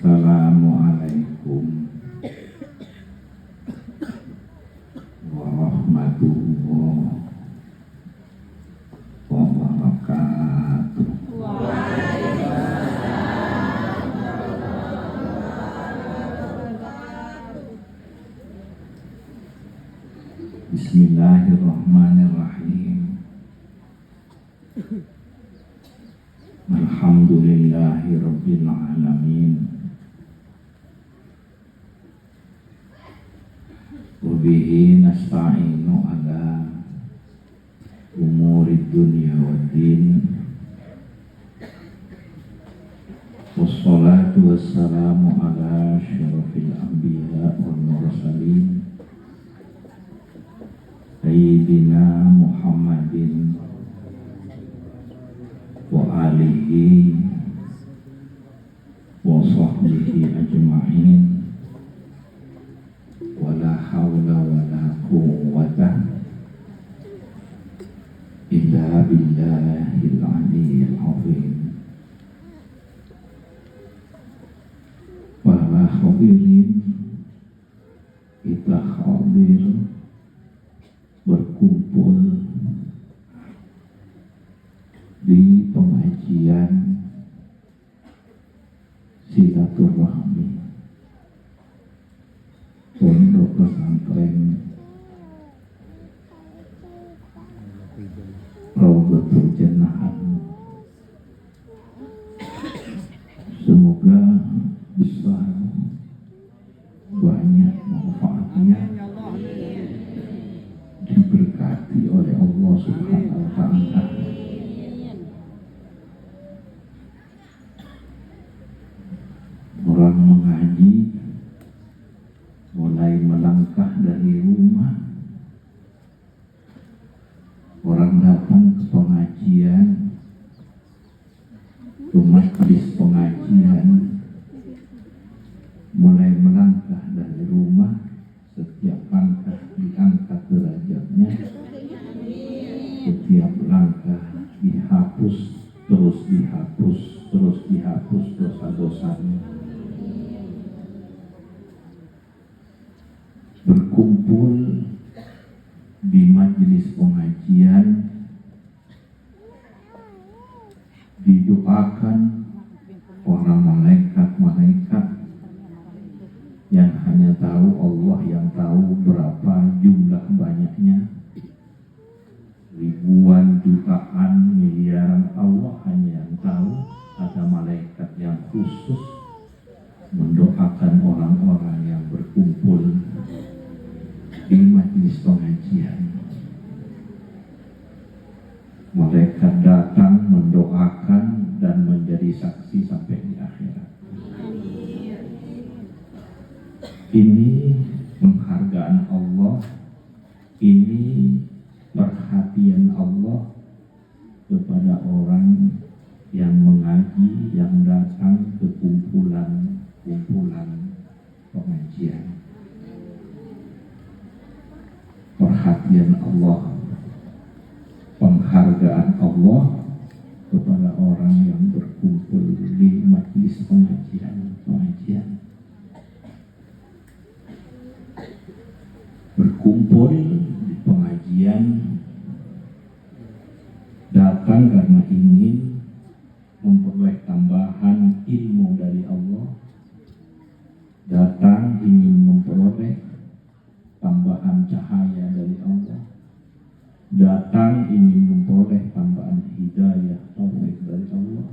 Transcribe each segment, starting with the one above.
Assalamualaikum warahmatullahi wabarakatuh. Bismillahirrahmanirrahim. Alhamdulillahi rabbil alamin. Wabihi nasta'inu ala umurid dunya waddin. Wassalatu wassalamu ala syarafil anbiya wal mursalin Sayyidina Muhammadin wa alihi wa sahbihi ajma'in. Wala hawla wala quwwata illa billahil aliyyil azim. Para hadirin, kita hadir berkumpul di pengajian silaturahmi Pondok Pesantren Raudhatul Jannah. Semoga besar banyak manfaatnya, diberkati oleh Allah Subhanahu wa Ta'ala. Orang mengaji mulai melangkah dari rumah, orang datang ke pengajian, ke majelis pengajian, mulai melangkah dari rumah. Setiap langkah diangkat derajatnya, setiap langkah dihapus, terus dihapus, terus dihapus dosa-dosanya. Berkumpul di majelis pengajian, didoakan para malaikat-malaikat yang hanya tahu Allah yang tahu berapa jumlah banyaknya, ribuan, jutaan, miliaran, Allah hanya yang tahu. Ada malaikat yang khusus mendoakan orang-orang yang berkumpul di majelis pengajian. Malaikat datang mendoakan dan menjadi saksi sampai di akhirat. Ini penghargaan Allah, ini perhatian Allah kepada orang yang mengaji, yang datang ke kumpulan pengajian. Perhatian Allah, penghargaan Allah kepada orang yang berkumpul di majelis pengajian. Berkumpul di pengajian, datang karena ingin memperoleh tambahan ilmu dari Allah, datang ingin memperoleh tambahan cahaya dari Allah, datang ingin memperoleh tambahan hidayah taufik dari Allah,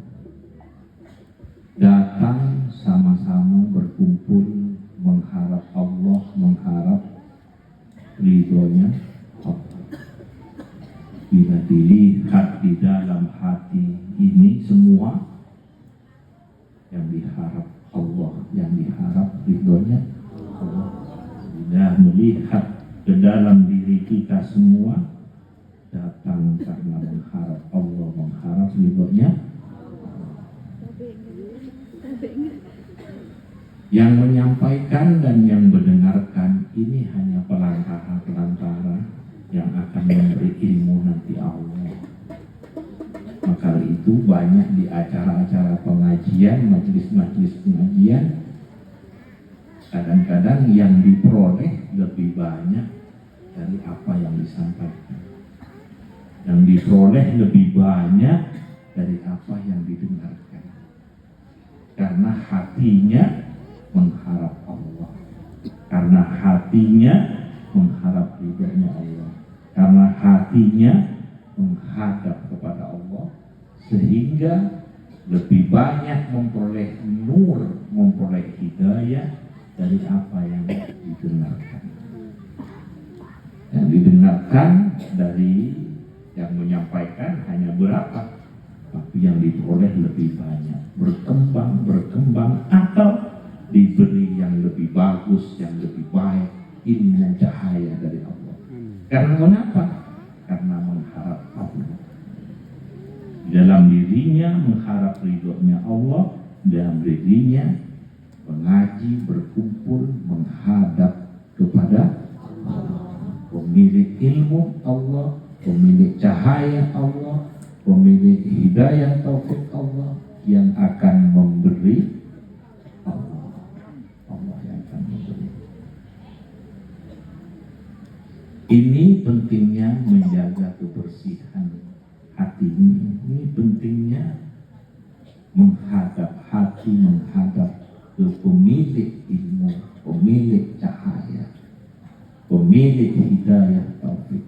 datang sama-sama berkumpul mengharap Allah, mengharap ridhonya Allah. Bila dilihat di dalam hati ini semua, yang diharap Allah, yang diharap ridhonya Allah. Bila melihat ke dalam diri kita semua, datang karena mengharap Allah, mengharap ridhonya. Yang menyampaikan dan yang mendengarkan ini hanya pelantara yang akan memberi ilmu nanti Allah. Maka itu banyak di acara-acara pengajian, majelis-majelis pengajian Kadang-kadang yang diperoleh lebih banyak dari apa yang disampaikan. Yang diperoleh lebih banyak dari apa yang didengarkan. Karena hatinya mengharap Allah. Karena hatinya mengharap ridhonya Allah. Karena hatinya menghadap kepada Allah, sehingga lebih banyak memperoleh nur, memperoleh hidayah dari apa yang didengarkan. Yang didengarkan dari yang menyampaikan hanya berapa, tapi yang diperoleh lebih banyak, berkembang, atau diberi yang lebih bagus, yang lebih baik, ilmu cahaya dari Allah. Karena kenapa? Karena mengharap Allah. Dalam dirinya mengharap ridhonya Allah, dalam dirinya mengaji, berkumpul, menghadap kepada Allah. Pemilik ilmu Allah, pemilik cahaya Allah, pemilik hidayah taufik Allah yang akan memberi. Allah yang akan memberi. Ini pentingnya menjaga kebersihan hati ini. Ini pentingnya menghadap hati, menghadap ke pemilik ilmu, pemilik cahaya, pemilik hidayah taufik.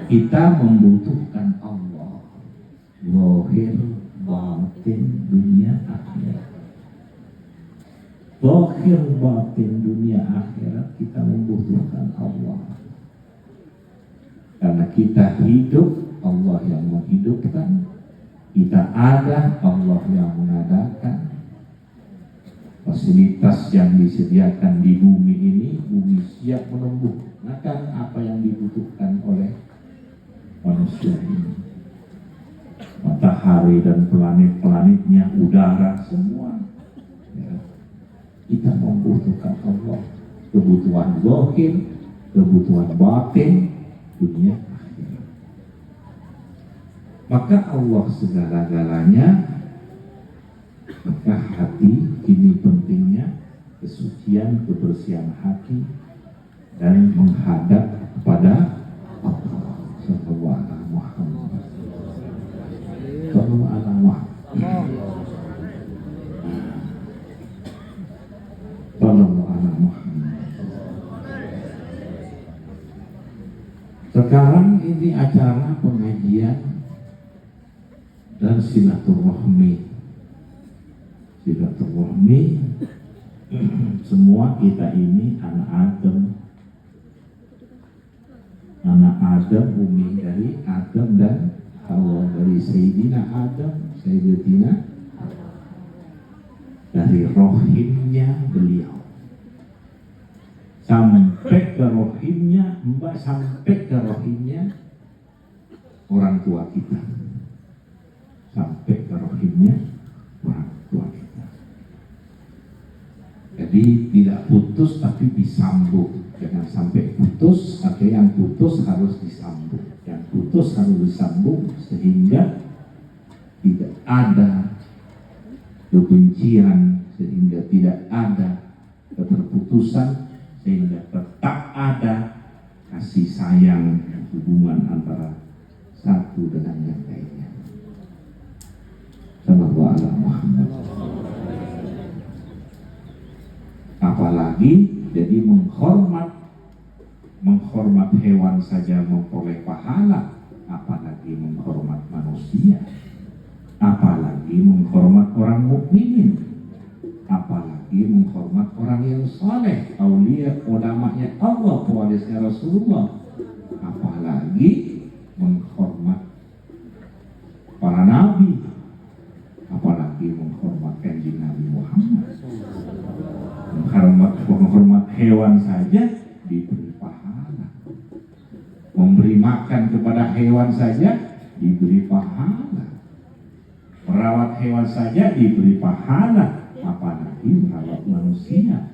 Kita membutuhkan Allah, zahir batin dunia akhirat. Zahir batin dunia akhirat kita membutuhkan Allah. Karena kita hidup, Allah yang menghidupkan. Kita ada, Allah yang mengadakan. Fasilitas yang disediakan di bumi ini, bumi siap menumbuhkan apa yang dibutuhkan oleh manusia ini. Matahari dan planet-planetnya, udara, semua. Ya. Kita membutuhkan Allah. Kebutuhan zahir, kebutuhan batin, dunia akhirat. Maka Allah segala-galanya. Maka hati ini pentingnya kesucian, kebersihan hati dan menghadap kepada Allah. Sallallahu alaihi Muhammad. Sallallahu alaihi Muhammad. Sallallahu alaihi Muhammad. Sekarang ini acara pengajian dan silaturahmi. Silaturahmi, semua kita ini anak Adam, bumi dari Adam dan Hawa, dari Sayyidina Adam, Sayyidatina, dari rohimnya beliau sampai ke rohimnya Mbak, sampai ke rohimnya orang tua kita, sampai ke rohimnya orang tua kita. Jadi tidak putus tapi disambung. Jangan sampai putus, atau yang putus harus disambung. Yang putus harus disambung sehingga tidak ada kebencian, sehingga tidak ada keterputusan, sehingga tetap ada kasih sayang, hubungan antara satu dengan yang lainnya. Sallallahu alaihi Muhammad. Apalagi jadi menghormat hewan saja memperoleh pahala, apalagi menghormat manusia, apalagi menghormat orang mukminin, apalagi menghormat orang yang saleh, aulia, ulamanya Allah, pewarisnya Rasulullah, apalagi menghormat para nabi, apalagi menghormat kanjeng Nabi Muhammad. Menghormat hewan saja diberi pahala. Memberi makan kepada hewan saja diberi pahala. Merawat hewan saja diberi pahala, apalagi merawat manusia.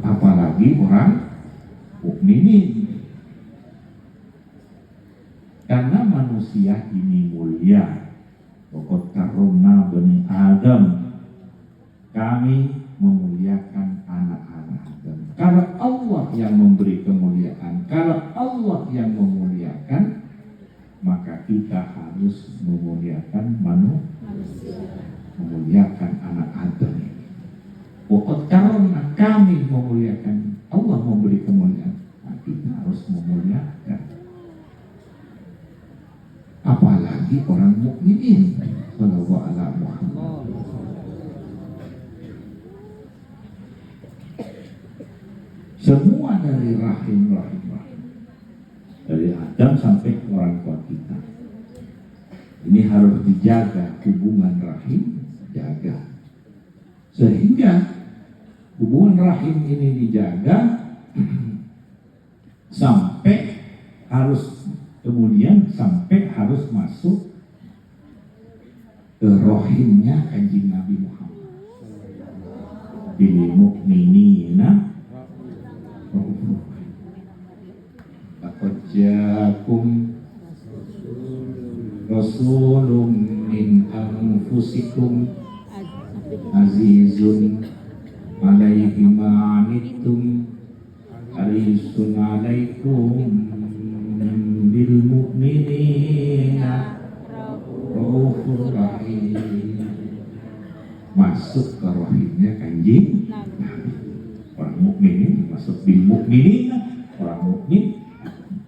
Apalagi orang mukminin. Karena manusia ini mulia, Waqad karramna bani Adam. Kami memuliakan anak-anak Adam. Kalau Allah yang memberi kemuliaan, kalau Allah yang memuliakan, maka kita harus memuliakan manusia, memuliakan anak Adam ini. Waqad karramna, kami memuliakan, Allah memberi kemuliaan, nah, kita harus memuliakan. Apalagi orang mukminin. Sallallahu alaihi Muhammad. Semua dari rahim. Dari Adam sampai orang tua kita. Ini harus dijaga hubungan rahim, jaga. Sehingga hubungan rahim ini dijaga sampai harus kemudian sampai harus masuk ke rohimnya Kanjeng Nabi Muhammad. Bil mu'minina laqad ja'akum rasulun min anfusikum azizun alaihi ma anittum harisun alaikum bil mu'minina raufur rahim. Masuk ke rohimnya Kanjeng Nabi. Orang mukmin masuk bil mu'minina, orang mukmin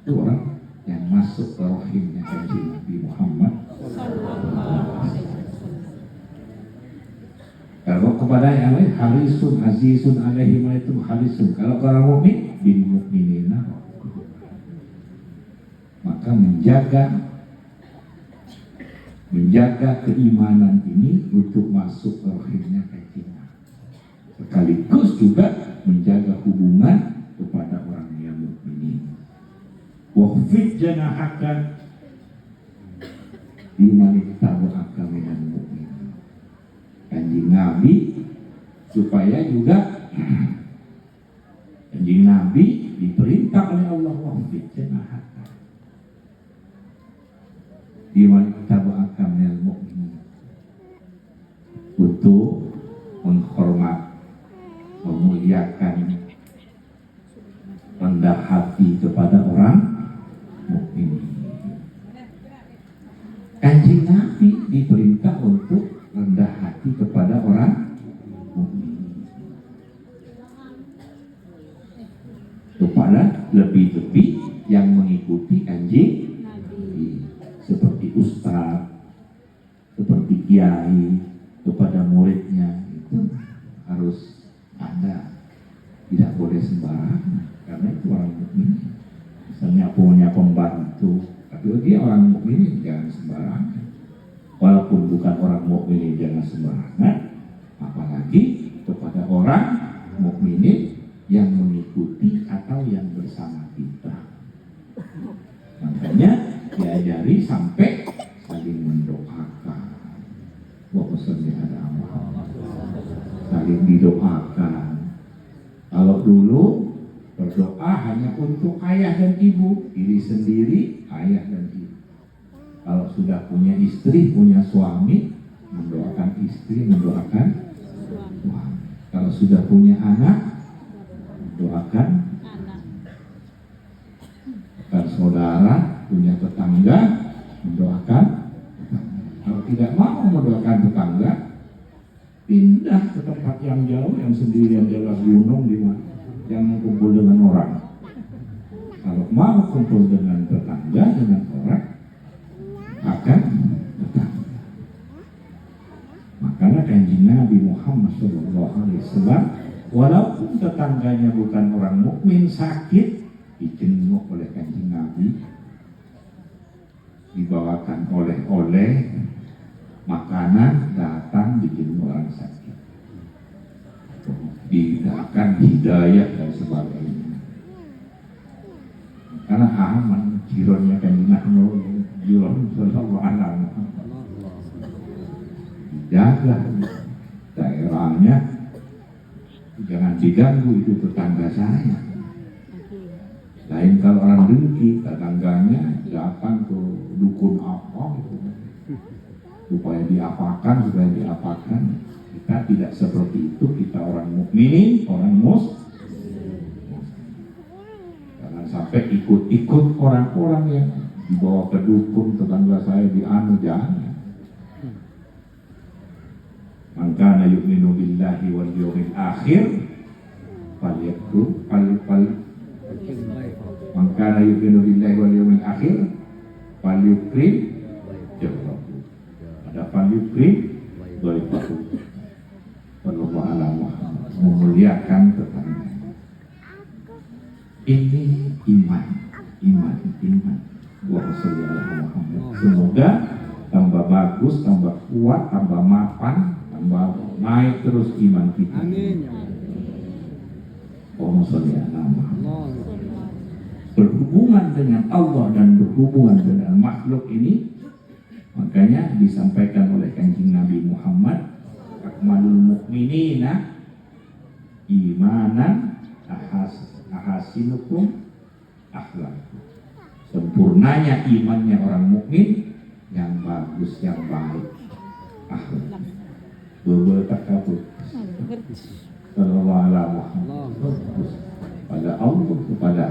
itu orang yang masuk ke rohimnya Kanjeng Nabi Muhammad. Kalau kepada yang lain harisun azizun alaihi ma itu harisun. Kalau orang mukmin bil mu'minina, maka menjaga keimanan ini untuk masuk ke rohimnya Kanjeng Nabi. Sekaligus juga menjaga hubungan kepada orang yang mukminin. Waqfid janahaka liman ittaba'aka minal mu'minin. Kanjeng Nabi supaya juga Kanjeng Nabi diperintah oleh Allah waqfid janahaka liman ittaba'aka minal mu'minin, untuk menghormat, memuliakan, rendah hati kepada orang mukmin. Kanjeng Nabi diperintah untuk rendah hati kepada orang mukmin, kepada lebih-lebih yang mengikuti Kanjeng Nabi, seperti ustaz, seperti kiai, kepada muridnya itu harus ada, tidak boleh sembarangan, karena itu orang mukmin. Misalnya punya pembantu, tapi dia orang mukmin, jangan sembarangan. Walaupun bukan orang mukmin, jangan sembarangan, apalagi kepada orang mukmin yang mengikuti atau yang bersama kita. Makanya diajari sampai saling mendoakan. Saling didoakan. Kalau dulu berdoa hanya untuk ayah dan ibu, diri sendiri, ayah dan ibu. Kalau sudah punya istri, punya suami, mendoakan istri, mendoakan suami. Kalau sudah punya anak, mendoakan anak. Saudara, punya tetangga, mendoakan tetangga. Kalau tidak mau mendoakan tetangga, pindah ke tempat yang jauh, yang sendirian di atas gunung, di mana, jangan kumpul dengan orang. Kalau mau kumpul dengan tetangga, dengan orang, akan tetangga. Makanya Kanjeng Nabi Muhammad SAW, walaupun tetangganya bukan orang mukmin, sakit, dijenguk oleh Kanjeng Nabi, dibawakan oleh-oleh, makanan, datang dijenguk orang sakit, diberikan hidayah dan sebagainya. Karena aman, jironnya Kanjeng Nabi, jiron sallallahu alaihi wasallam, dijaga daerahnya, jangan diganggu, itu tetangga saya. Lain kalau orang dengki, tetangganya datang ke dukun apa gitu, supaya diapakan. Kita tidak seperti itu, kita orang mukminin, orang jangan sampai ikut orang-orang yang dibawa ke dukun, tetangga saya jangan. Man kana yu'minu billahi wal yawmil akhir falyakul man kana yu'minu billahi wal yawmil akhir falyukrim jawabku. Ada falyukrim dhaifahu. Wallahu a'lam. Memuliakan tetangga. Ini iman. Wa sallallahu Muhammad. Semoga tambah bagus, tambah kuat, tambah mapan, tambah naik terus iman kita. Amin. Allahumma sholli ala Muhammad. Berhubungan dengan Allah dan berhubungan dengan makhluk ini, makanya disampaikan oleh Kanjeng Nabi Muhammad, akmalul mukminina imanan ahasinukum akhlak. Sempurnanya imannya orang mukmin yang bagus, yang baik akhlak. Bertakabur sallallahu alaihi wasallam pada Allah, kepada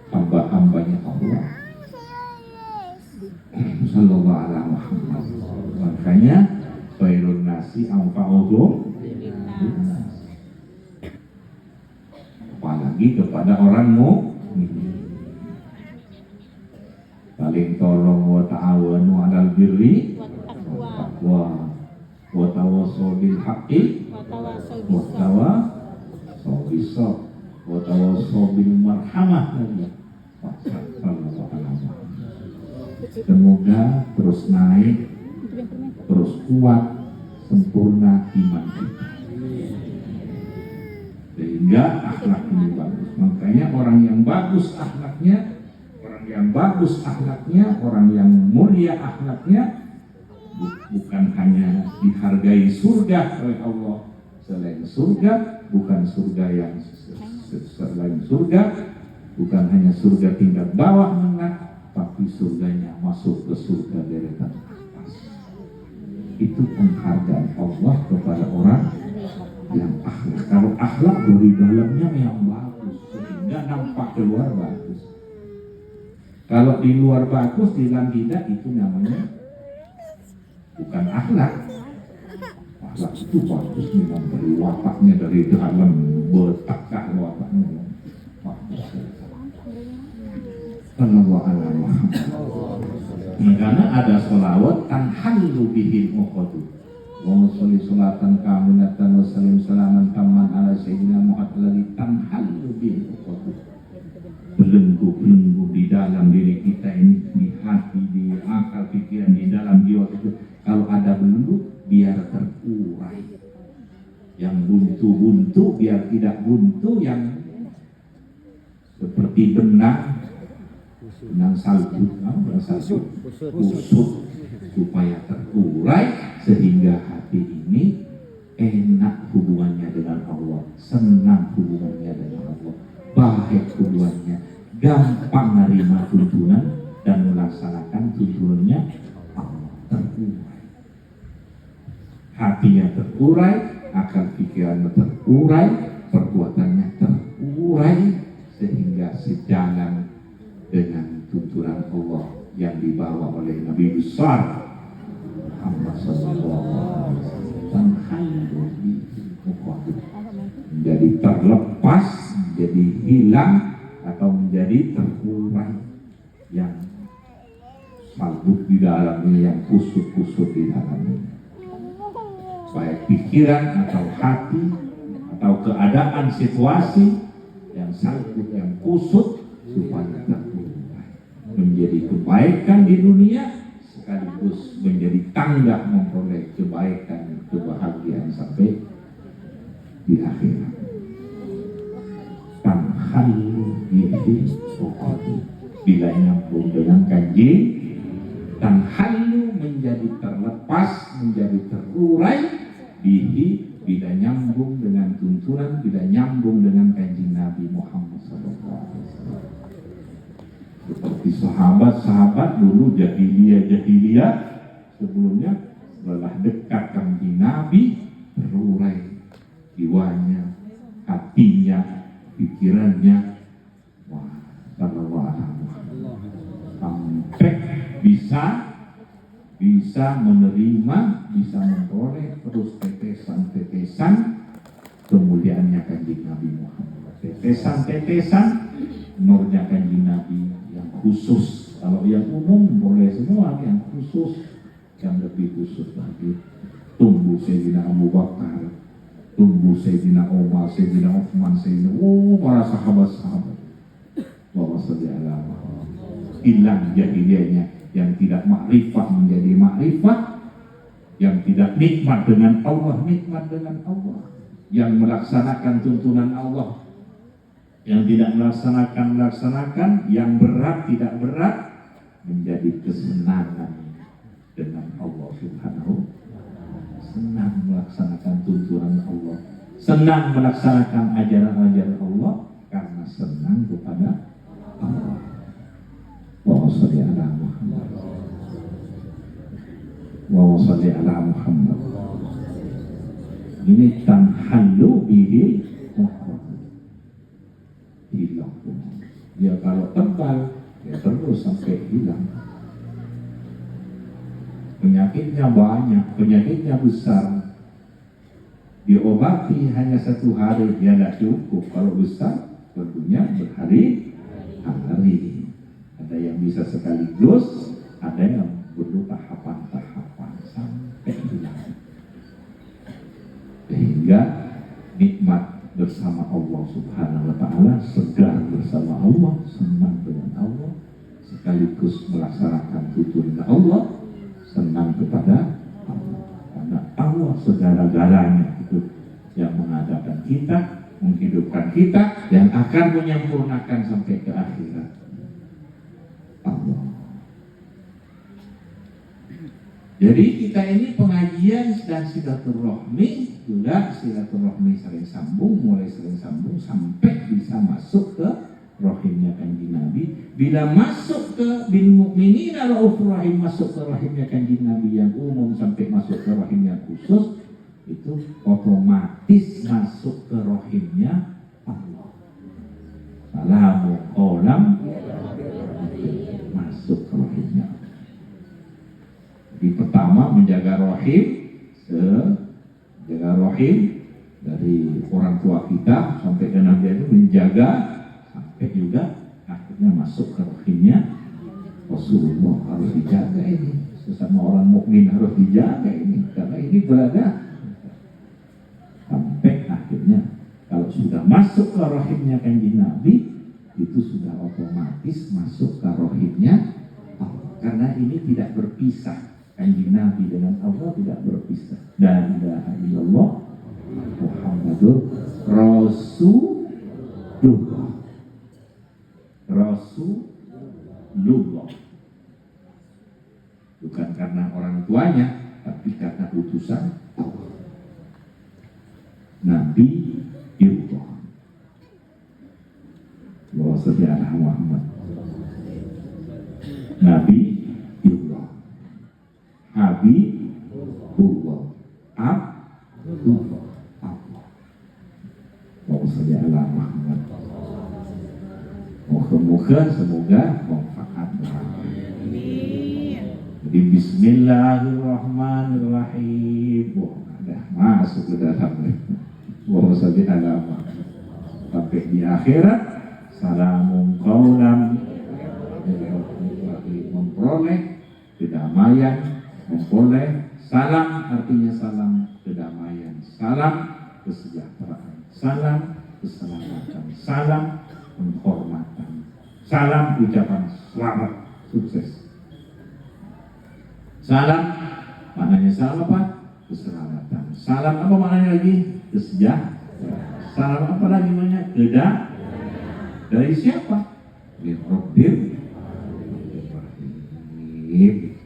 hamba-hambanya Allah sallallahu alaihi Muhammad. Makanya khairun nasi anfa'uhum linnas. Apalagi kepada orang mukmin. Saling tolong, wa ta'awanu 'alal birri wa tawassaw bil haqqi wa tawassaw bis sabr wa tawassaw bil marhamah. Semoga terus naik, terus kuat, sempurna iman kita, sehingga akhlak ini bagus. Makanya orang yang bagus akhlaknya, orang yang mulia akhlaknya, bukan hanya dihargai surga oleh Allah, selain surga, bukan surga yang selain surga, bukan hanya surga tingkat bawah menengah, tapi surganya masuk ke surga deretan atas. Itu penghargaan Allah kepada orang yang akhlak. Kalau akhlak dari dalamnya yang bagus, sehingga nampak keluar bagus. Kalau di luar bagus, di dalam tidak, itu namanya bukan akhlak. Akhlak itu bagus memang dari wataknya, dari dalam betakkan wataknya bagus. Sallallahu alaihi wasallam. Karena ada sholawat tanhallu bihil uqadu. Wa sholli sholatan kamilatan wa salim salaman tamman ala sayyidina Muhammad alladzi tanhallu bihil uqadu. Belenggu di dalam diri kita ini, di hati, di akal pikiran, di dalam jiwa itu, kalau ada belenggu biar terurai. Yang buntu biar tidak buntu, yang seperti benang salju, kusut, supaya terurai, sehingga hati ini enak hubungannya dengan Allah, senang hubungannya dengan Allah, baik hubungannya, gampang menerima tuntunan dan melaksanakan tuntunannya Allah. Terurai, hatinya terurai, akal pikirannya terurai, perbuatannya terurai, sehingga sejalan dengan tuntunan Allah yang dibawa oleh Nabi besar Muhammad sallallahu alaihi wasallam. Menjadi terlepas, menjadi hilang, atau menjadi terurai, yang salbut di dalamnya, yang kusut-kusut di dalamnya, baik pikiran atau hati atau keadaan situasi yang salbut, yang kusut, supaya terurai menjadi kebaikan di dunia, sekaligus menjadi tangga memperoleh kebaikan, kebahagiaan sampai di akhirat. Tanhallu bihi uqadu, bila nyambung dengan kaji, tanhallu menjadi terlepas, menjadi terurai, bihi bila nyambung dengan tuntunan, bila nyambung dengan kanjeng Nabi Muhammad SAW. Seperti sahabat-sahabat dulu jahiliyah sebelumnya, lelah dekat kanjeng Nabi, terurai jiwanya, hatinya, pikirannya. Wah, sallallahu alaihi wasallam. Sampai bisa menerima, bisa memperoleh terus tetesan-tetesan kemuliaannya kanjeng Nabi Muhammad. Tetesan-tetesan nurnya kanjeng Nabi yang khusus. Kalau yang umum boleh semua, yang khusus, yang lebih khusus lagi. Tumbuh Sayyidina Abu Bakar, tumbuh Sayyidina Umar, Sayyidina Uthman, para sahabat-sahabat. Bahwa sejala hilang jahiliyahnya, yang tidak makrifat menjadi makrifat, yang tidak nikmat dengan Allah, nikmat dengan Allah, yang melaksanakan tuntunan Allah, yang tidak melaksanakan, yang berat tidak berat, menjadi kesenangan dengan Allah Subhanahu. Senang melaksanakan tuntunan Allah, senang melaksanakan ajaran-ajaran Allah, karena senang kepada Allah. Wa sholli ala Muhammad. Wa sholli ala Muhammad. Ini tanhallu bihi hilang. Ya kalau tebal, ya terus sampai hilang. Penyakitnya banyak, penyakitnya besar. Diobati hanya 1 hari, ya tidak cukup. Kalau besar, tentunya berhari-hari. Ada yang bisa sekaligus, ada yang perlu tahapan-tahapan sampai hilang. Sehingga nikmat bersama Allah Subhanahu wa Ta'ala, segar bersama Allah, senang dengan Allah, sekaligus melaksanakan tuntunan Allah, senang kepada Allah. Karena Allah segala-galanya itu yang mengadakan kita, menghidupkan kita, yang akan menyempurnakan sampai ke akhirat. Allah. Jadi kita ini pengajian dan silaturahmi, juga silaturahmi saling sambung, mulai saling sambung sampai bisa masuk ke rahimnya kanjeng Nabi. Bila masuk ke bil mukminina raufur rahim, masuk ke rahimnya kanjeng Nabi yang umum sampai masuk ke rahimnya khusus, itu otomatis masuk ke rahimnya Allah. Salamu qaulam, masuk ke rahimnya. Jadi pertama menjaga rahim, jaga rahim dari orang tua kita sampai ke Nabi itu menjaga sampai juga akhirnya masuk ke rahimnya Rasulullah. Harus dijaga ini, sesama orang mukmin harus dijaga ini, karena ini berada sampai akhirnya kalau sudah masuk ke rahimnya kanjeng Nabi, itu sudah otomatis masuk ke rahimnya Allah. Karena ini tidak berpisah. Kanjeng Nabi dengan Allah tidak berpisah. La ilaha illallah Muhammadur Rasulullah. Rasulullah. Bukan karena orang tuanya, tapi karena utusan Allah. Nabi Allah. Wa sallallahu Muhammad. Nabi Allah. Habibullah. Abdullah. Allah. Wa sallallahu Muhammad. Moga-moga semoga manfaat. Jadi bismillahirrahmanirrahim. Wah, ada masuk ke dalam. Wa sallallahu sampai di akhirat. Salamun qaulan, memperoleh kedamaian, memperoleh salam, artinya salam kedamaian, salam kesejahteraan, salam keselamatan, salam penghormatan, salam ucapan selamat, sukses. Salam maknanya salam apa? Keselamatan. Salam apa maknanya lagi? Kesejahteraan. Salam apa lagi maknanya? Dari siapa? Min Rabbil Rahim.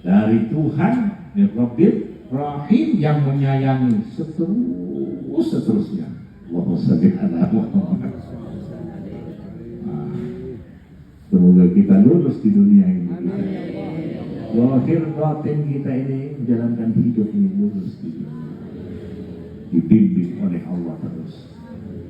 Dari Tuhan, Min Rabbil Rahim, yang menyayangi seterusnya. Allahumma shalli ala Muhammad. Semoga kita lulus di dunia ini. Lahir batin kita ini menjalankan hidup ini lulus di dunia. Dibimbing oleh Allah terus.